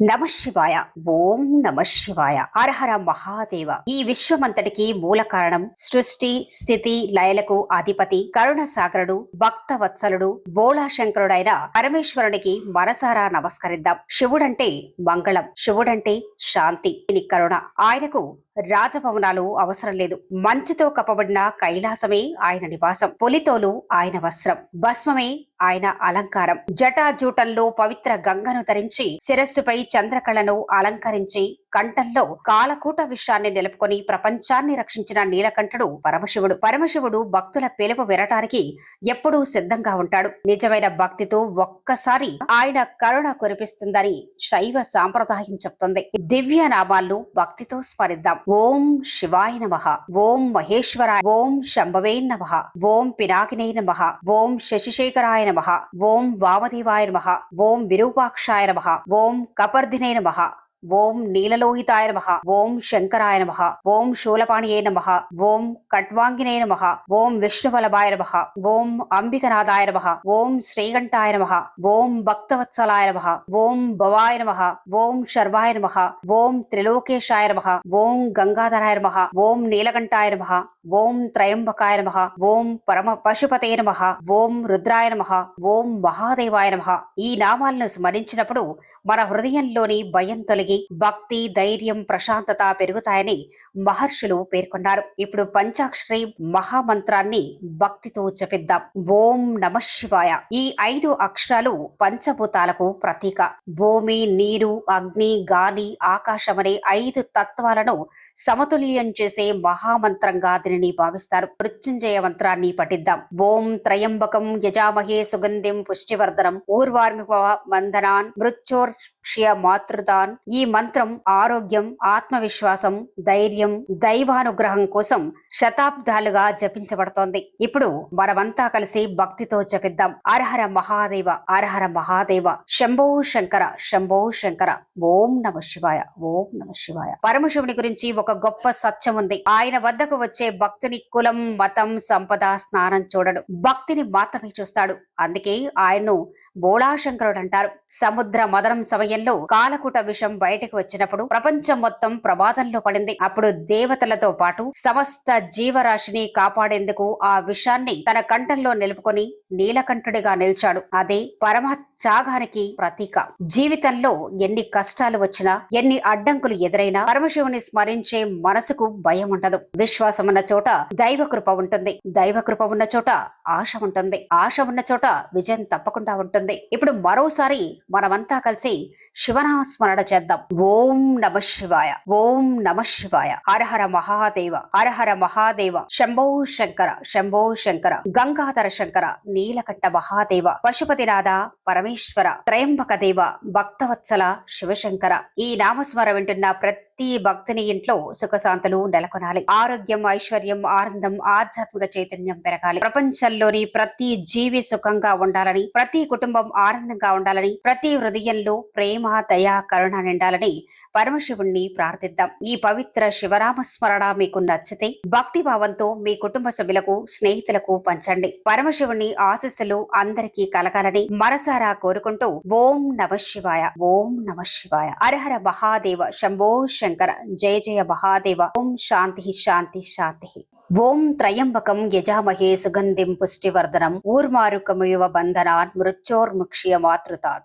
నమశివాయ. ఓం నమశివాయ. హరహర మహాదేవ. ఈ విశ్వమంతటికి మూల కారణం, సృష్టి స్థితి లయలకు అధిపతి, కరుణ సాగరుడు, భక్త వత్సలుడు, బోళాశంకరుడైన పరమేశ్వరునికి మనసారా నమస్కరిద్దాం. శివుడంటే మంగళం, శివుడంటే శాంతి, కరుణ. ఆయనకు రాజభవనాలు అవసరం లేదు. మంచుతో కప్పబడిన కైలాసమే ఆయన నివాసం. పులితోలు ఆయన వస్త్రం, భస్మమే ఆయన అలంకారం. జటాజూటంలో పవిత్ర గంగను ధరించి, శిరస్సుపై చంద్రకళను అలంకరించి, కంఠంలో కాలకూట విషయాన్ని నిలుపుకొని ప్రపంచాన్ని రక్షించిన నీలకంఠుడు పరమశివుడు. పరమశివుడు భక్తుల పిలుపు వినటానికి ఎప్పుడూ సిద్ధంగా ఉంటాడు. నిజమైన భక్తితో ఒక్కసారి ఆయన కరుణ కురిపిస్తుందని శైవ సాంప్రదాయం చెప్తుంది. దివ్య నామాలను భక్తితో స్మరిద్దాం. ఓం శివాయ నమః, ఓం మహేశ్వరాయ, ఓం శంభవే నమః, ఓం పినాకినే నమః, ఓం శశిశేఖరాయ నమః, ఓం వామదేవాయ నమః, ఓం విరూపాక్షాయ నమః, ఓం కపర్దినే నమః, ఓం నీలలోహితాయ నమః, ఓం శంకరాయ నమః, ఓం శూలపాణియే నమః, ఓం కట్వాంగినే నమః, ఓం విష్ణువల్లభాయ నమః, ఓం అంబికనాథాయ నమః, ఓం శ్రీకంఠాయ నమః, ఓం భక్తవత్సలాయ నమః, ఓం భవాయ నమః, ఓం శర్వాయ నమః, ఓం త్రిలోకేశాయ నమః, ఓం గంగాధరాయ నమః, ఓం నీలకంఠాయ నమః, ఓం త్రయంబకాయ నమః, ఓం పరమ పశుపతే నమః, ఓం రుద్రాయ నమః, ఓం మహాదేవాయ నమః. ఈ నామాలను స్మరించినప్పుడు మన హృదయంలోని భయం తొలగి భక్తి, ధైర్యం, ప్రశాంతత పెరుగుతాయని మహర్షులు పేర్కొన్నారు. ఇప్పుడు పంచాక్షరి మహామంత్రాన్ని భక్తితో జపిద్దాం. ఓం నమశివాయ. ఈ 5 అక్షరాలు పంచభూతాలకు ప్రతీక. భూమి, నీరు, అగ్ని, గాలి, ఆకాశం అనే 5 తత్వాలను సమతుల్యం చేసే మహామంత్రంగా దీనిని భావిస్తారు. మృత్యుంజయ మంత్రాన్ని పఠిద్దాం. ఓం త్రయంబకం యజామహే సుగంధిం పుష్టివర్ధనం ఊర్వార్మివ వందనాన్ మృత్యోర్క్ష్య మాతృదాన్. ఈ మంత్రం ఆరోగ్యం, ఆత్మవిశ్వాసం, ధైర్యం, దైవానుగ్రహం కోసం శతాబ్దాలుగా జపించబడుతోంది. ఇప్పుడు మనమంతా కలిసి భక్తితో జపిద్దాం. హరహర మహాదేవ, హరహర మహాదేవ, శంభో శంకర, శంభో శంకర. ఓం నమ శివాయ, ఓం నమ శివాయ. పరమశివుని గురించి ఒక గొప్ప సత్యం ఉంది. ఆయన వద్దకు వచ్చే భక్తుని కులం, మతం, సంపద, స్నానం చూడడు, భక్తిని మాత్రమే చూస్తాడు. అందుకే ఆయన్ను బోళాశంకరుడు అంటారు. సముద్ర మదనం సమయంలో కాలకూట విషం బయటకు వచ్చినప్పుడు ప్రపంచం మొత్తం ప్రమాదంలో పడింది. అప్పుడు దేవతలతో పాటు సమస్త జీవరాశిని కాపాడేందుకు ఆ విషాన్ని తన కంఠంలో నిలుపుకొని నీలకంఠుడిగా నిలిచాడు. అదే పరమ త్యాగానికి ప్రతీక. జీవితంలో ఎన్ని కష్టాలు వచ్చినా, ఎన్ని అడ్డంకులు ఎదురైనా పరమశివుని స్మరించే మనసుకు భయం ఉండదు. విశ్వాసం ఉన్న చోట దైవ కృప ఉంటుంది. దైవ కృప ఉన్న చోట ఆశ ఉంటుంది. ఆశ ఉన్న చోట విజయం తప్పకుండా ఉంటుంది. ఇప్పుడు మరోసారి మనమంతా కలిసి శివనామ స్మరణ చేద్దాం. ఓం నమ శివాయ, ఓం నమ శివాయ. హరహర మహాదేవ, హరహర మహాదేవ, శంభో శంకర, శంభో శంకర, గంగాధర శంకర, నీలకంఠ మహాదేవ, పశుపతినాథ పరమేశ్వర, త్రయంబక దేవ, భక్తవత్సల శివశంకర. ఈ నామస్మర వింటున్న ప్రతి భక్తుని ఇంట్లో సుఖశాంతులు నెలకొనాలి. ఆరోగ్యం, ఐశ్వర్యం, ఆనందం, ఆధ్యాత్మిక చైతన్యం పెరగాలి. ప్రపంచంలోని ప్రతి జీవి సుఖంగా ఉండాలని, ప్రతి కుటుంబం ఆనందంగా ఉండాలని, ప్రతి హృదయంలో ప్రేమ, దయ, కరుణ నిండాలని పరమశివుణ్ణి ప్రార్థిద్దాం. ఈ పవిత్ర శివనామస్మరణ మీకు నచ్చితే భక్తి భావంతో మీ కుటుంబ సభ్యులకు, స్నేహితులకు పంచండి. పరమశివుని ఆశీస్సులు అందరికీ కలగాలని మనసారా కోరుకుంటూ ఓం నమ శివాయ, ఓం నమ శివాయ. హరహర మహాదేవ, శంభో శంకర, జయ జయ మహాదేవ. ఓం శాంతి శాంతి శాంతి. ఓం త్రయంబకం యజామహే సుగంధిం పుష్టివర్ధనం ఊర్మారుకమివ బంధనాన్ మృత్యోర్ముక్ష్య మాతృతాత్.